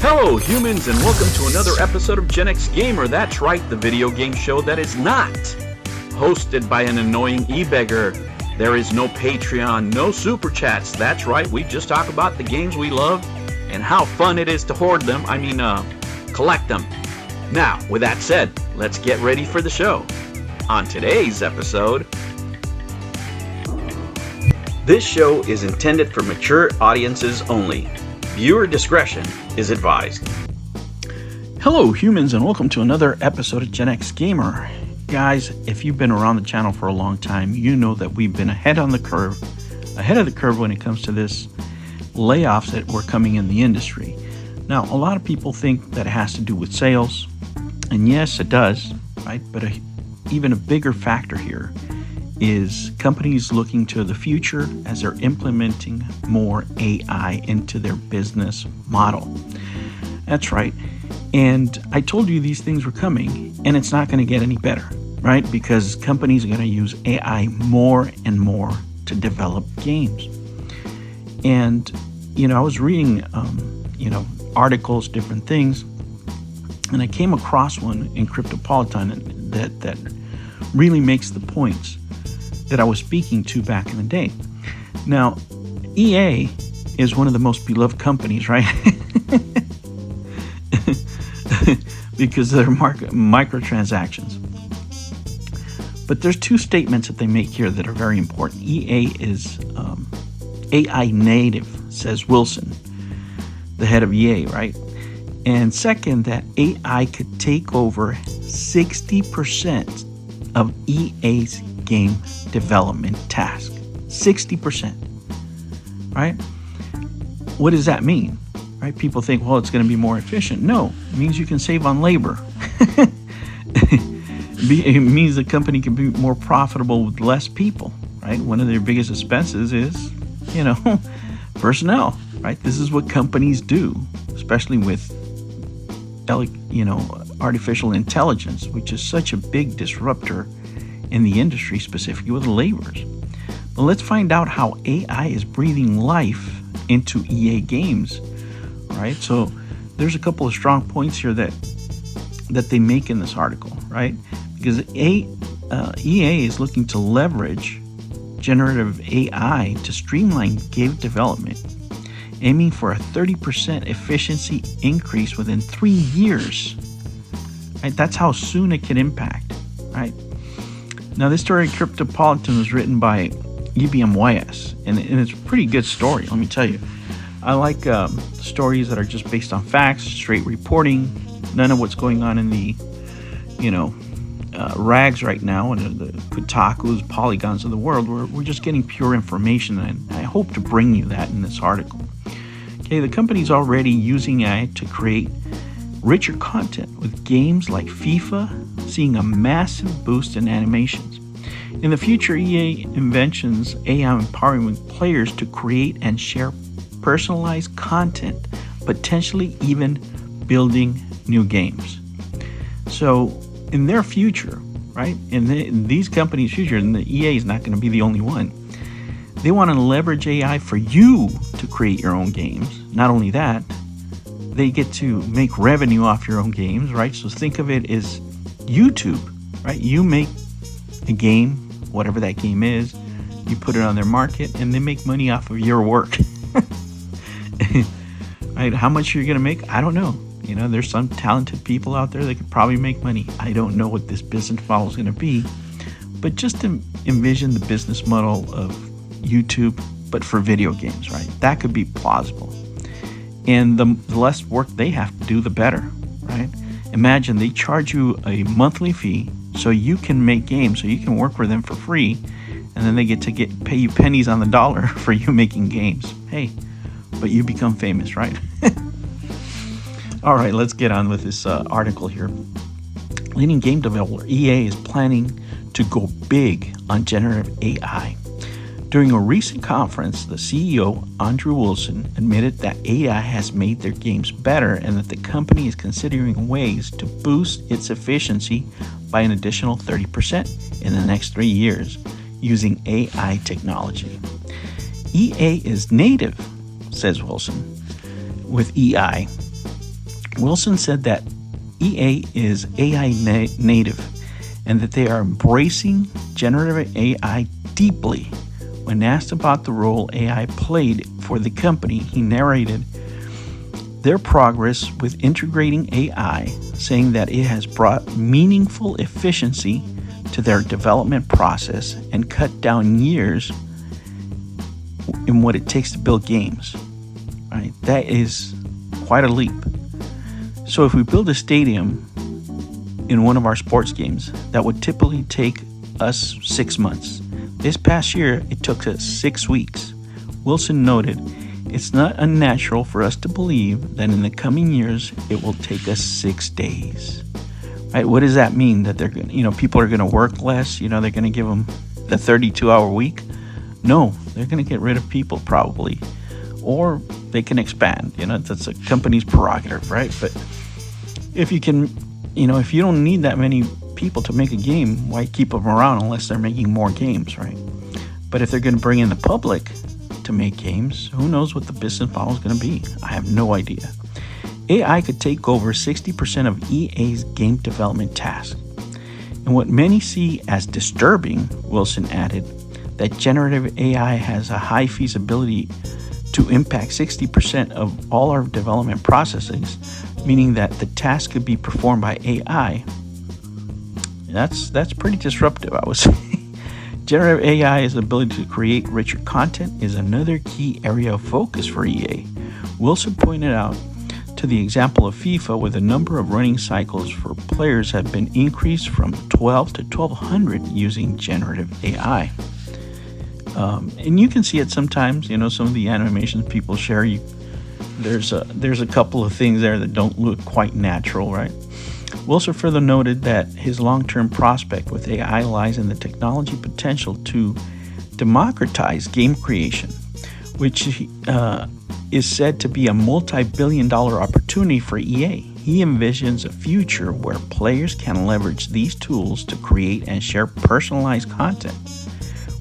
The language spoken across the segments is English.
Hello, humans, and welcome to another episode of Gen X Gamer. That's right, the video game show that is not hosted by an annoying e-beggar. There is no Patreon, no Super Chats. That's right, we just talk about the games we love and how fun it is to hoard them. Collect them. Now, with that said, let's get ready for the show. On today's episode, this show is intended for mature audiences only. Viewer discretion is advised. Hello, humans, and welcome to another episode of Gen X Gamer. Guys, if you've been around the channel for a long time, you know that we've been ahead of the curve when it comes to this layoffs that were coming in the industry. Now, a lot of people think that it has to do with sales, and yes, it does, right? But even a bigger factor here is companies looking to the future as they're implementing more AI into their business model. That's right. And I told you these things were coming, and it's not going to get any better, right? Because companies are going to use AI more and more to develop games. And, I was reading, articles, different things, and I came across one in Cryptopolitan that really makes the points that I was speaking to back in the day. Now, EA is one of the most beloved companies, right? Because of their microtransactions. But there's two statements that they make here that are very important. EA is AI native, says Wilson, the head of EA, right? And second, that AI could take over 60% of EA's game development task. 60%, right? What does that mean? Right? People think, well, it's going to be more efficient. No, it means you can save on labor. It means the company can be more profitable with less people, right? One of their biggest expenses is, personnel, right? This is what companies do, especially with, artificial intelligence, which is such a big disruptor in the industry, specifically with laborers. But let's find out how AI is breathing life into EA games. Right, so there's a couple of strong points here that they make in this article, right? Because EA is looking to leverage generative AI to streamline game development, aiming for a 30% efficiency increase within 3 years. Right, that's how soon it can impact. Right. Now, this story, Cryptopolitan, was written by EBMYS, and it's a pretty good story. Let me tell you. I like stories that are just based on facts, straight reporting, none of what's going on in the, rags right now, and the Kotakus, Polygons of the world. We're just getting pure information, and I hope to bring you that in this article. Okay, the company's already using AI to create richer content, with games like FIFA seeing a massive boost in animations. In the future, EA envisions AI empowering players to create and share personalized content, potentially even building new games. So in their future, right, in these companies' future, and the EA is not going to be the only one, they want to leverage AI for you to create your own games. Not only that, they get to make revenue off your own games, right? So think of it as YouTube, right? You make a game, whatever that game is, you put it on their market, and they make money off of your work. Right? How much you're going to make, I don't know. There's some talented people out there that could probably make money. I don't know what this business model is going to be, but just envision the business model of YouTube, but for video games, right? That could be plausible. And the less work they have to do, the better, right? Imagine they charge you a monthly fee so you can make games, so you can work for them for free, and then they get to pay you pennies on the dollar for you making games. Hey, but you become famous, right? All right, let's get on with this article here. Leading game developer EA is planning to go big on generative AI. During a recent conference, the CEO, Andrew Wilson, admitted that AI has made their games better and that the company is considering ways to boost its efficiency by an additional 30% in the next 3 years using AI technology. EA is native, says Wilson, with EI. Wilson said that EA is AI native and that they are embracing generative AI deeply. When asked about the role AI played for the company, he narrated their progress with integrating AI, saying that it has brought meaningful efficiency to their development process and cut down years in what it takes to build games. Right? That is quite a leap. So if we build a stadium in one of our sports games, that would typically take us 6 months. This past year, it took us 6 weeks. Wilson noted, it's not unnatural for us to believe that in the coming years, it will take us 6 days. Right? What does that mean? That they're, people are going to work less? They're going to give them the 32-hour week? No, they're going to get rid of people probably, or they can expand. That's a company's prerogative, right? But if you can, if you don't need that many people to make a game, why keep them around unless they're making more games, right? But if they're going to bring in the public to make games, who knows what the business model is going to be? I have no idea. AI could take over 60% of EA's game development tasks. And what many see as disturbing, Wilson added, that generative AI has a high feasibility to impact 60% of all our development processes, meaning that the task could be performed by AI. That's pretty disruptive, I would say. Generative AI's ability to create richer content is another key area of focus for EA. Wilson pointed out to the example of FIFA, where the number of running cycles for players have been increased from 12 to 1,200 using generative AI. And you can see it sometimes, some of the animations people share, there's a couple of things there that don't look quite natural, right? Wilson further noted that his long-term prospect with AI lies in the technology potential to democratize game creation, which is said to be a multi-billion-dollar opportunity for EA. He envisions a future where players can leverage these tools to create and share personalized content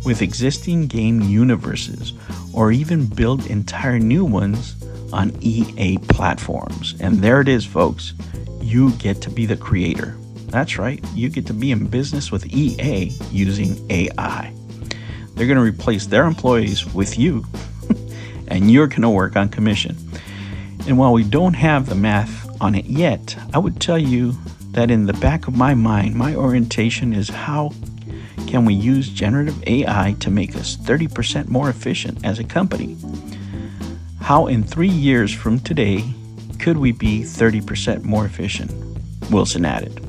with existing game universes, or even build entire new ones on EA platforms. And there it is, folks. You get to be the creator. That's right. You get to be in business with EA using AI. They're going to replace their employees with you, and you're going to work on commission. And while we don't have the math on it yet, I would tell you that in the back of my mind, my orientation is how can we use generative AI to make us 30% more efficient as a company? How in 3 years from today could we be 30% more efficient? Wilson added.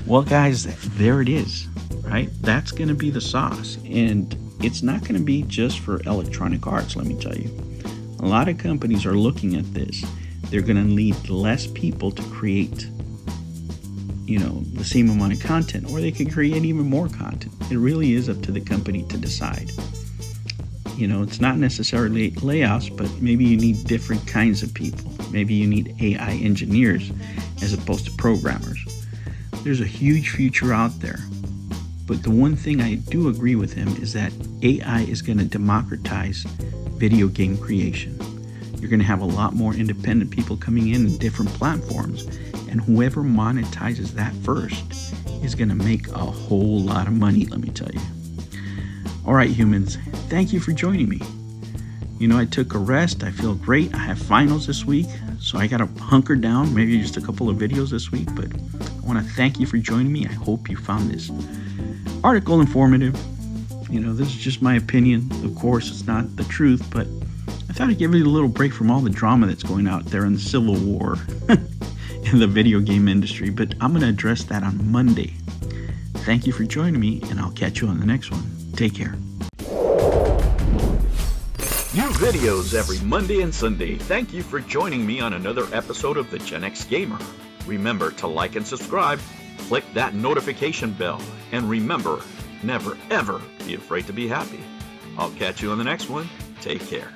Well, guys, there it is, right? That's going to be the sauce. And it's not going to be just for Electronic Arts, let me tell you. A lot of companies are looking at this. They're going to need less people to create, the same amount of content, or they could create even more content. It really is up to the company to decide. It's not necessarily layoffs, but maybe you need different kinds of people. Maybe you need AI engineers as opposed to programmers. There's a huge future out there. But the one thing I do agree with him is that AI is going to democratize video game creation. You're going to have a lot more independent people coming in different platforms, and whoever monetizes that first is going to make a whole lot of money, let me tell you. All right, humans, thank you for joining me. I took a rest. I feel great. I have finals this week, so I got to hunker down, maybe just a couple of videos this week, but I want to thank you for joining me. I hope you found this article informative. This is just my opinion. Of course, it's not the truth, but I thought I'd give you a little break from all the drama that's going out there in the Civil War in the video game industry, but I'm going to address that on Monday. Thank you for joining me, and I'll catch you on the next one. Take care. New videos every Monday and Sunday. Thank you for joining me on another episode of the Gen X Gamer. Remember to like and subscribe, click that notification bell, and remember, never ever be afraid to be happy. I'll catch you on the next one. Take care.